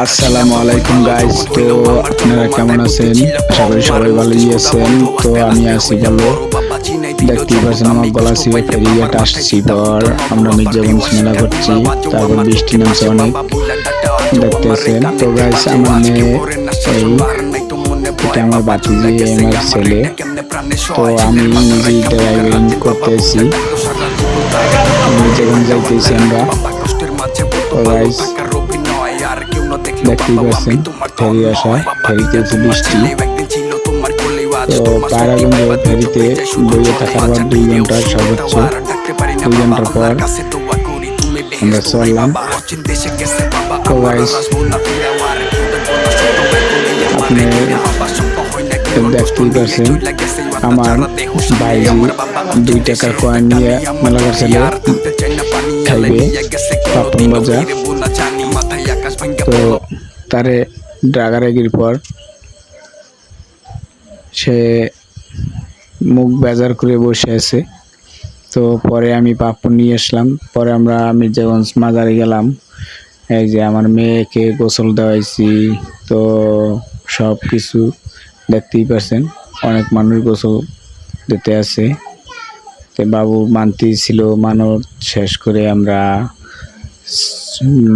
আসসালামু আলাইকুম গাইস। তো আপনারা কেমন আছেন? আশা করি সবাই ভালোই আছেন। তো আমি আছি ভালো। দেখতেই পাচ্ছেন আমার গলা ছিঁড়ে ফেরিঘাট আসছি পর আমরা মির্জাগঞ্জ মেলা করছি। তারপর বৃষ্টি নামছে অনেক, দেখতেছেন। তো গাইস আমার মেয়ে এটা আমার বাতিজি, আমার ছেলে। তো আমি নিজেই ড্রাইভিং করতেছি, মির্জাগঞ্জ যাইতেছি আমরা। তো গাইস দেখতেই পাচ্ছেন ফেরি আসা, ফেরিতে বৃষ্টি। তো পায়রাগঞ্জ ফেরিতে বইয়ে থাকা আবার 2 ঘন্টার সর্বোচ্চ 2 ঘন্টার পর আমরা চললাম। তো গাইস আপনি দেখতেই পাচ্ছেন আমার ভাইজি 2 টাকার কয়েন নিয়ে মেলা করছিল খাইবে পাপন বাজার। তো তারে ডাকারাগির পর সে মুখ বেজার করে বসে আছে। তো পরে আমি পাপন নিয়ে আসলাম। পরে আমরা মির্জাগঞ্জ মাজারে গেলাম। এই যে আমার মেয়েকে গোসল দেওয়াইছি। তো সব কিছু দেখতেই পাচ্ছেন, অনেক মানুষ গোসল দিতে আছে। তো বাবু মানতে ছিল, মানত শেষ করে আমরা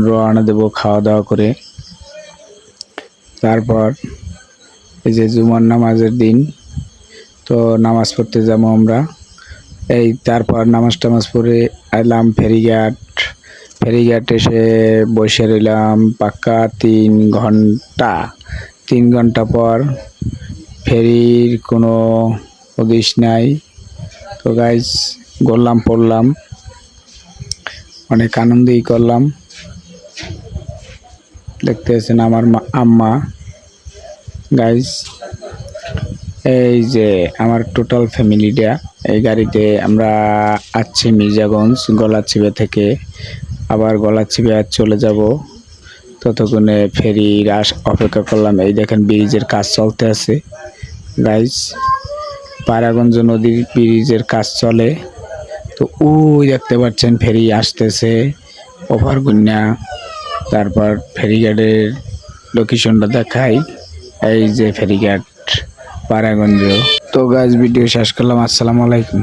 রওনা দেব খাওয়া দাওয়া করে। তারপর এই যে জুমার নামাজের দিন, তো নামাজ পড়তে যাবো আমরা। এই তারপর নামাজ টামাজ পড়ে এলাম ফেরিঘাট। ফেরিঘাট এসে বসে রইলাম পাক্কা 3 ঘন্টা। 3 ঘন্টা পর ফেরির কোনো হদিশ নাই। তো গাইস গড়লাম পড়লাম, অনেক আনন্দই করলাম। দেখতে আছেন আমার আম্মা। গাইস এই যে আমার টোটাল ফ্যামিলিটা এই গাড়িতে আমরা আসছি মির্জাগঞ্জ গলাচিপা থেকে। আবার গলাচিপা চলে যাব, ততক্ষণে ফেরির অপেক্ষা করলাম। এই দেখেন ব্রিজের কাজ চলতে আছে গাইস, পায়রাগঞ্জ নদীর ব্রিজের কাজ চলে। তো ওই দেখতে পাচ্ছেন ফেরি আসতেছে ওভারগুন্যা। তারপর ফেরিঘাটের লোকেশনটা দেখাই, এই যে ফেরিঘাট পায়রাগঞ্জ। তো গাইস ভিডিও শেষ করলাম। আসসালামু আলাইকুম।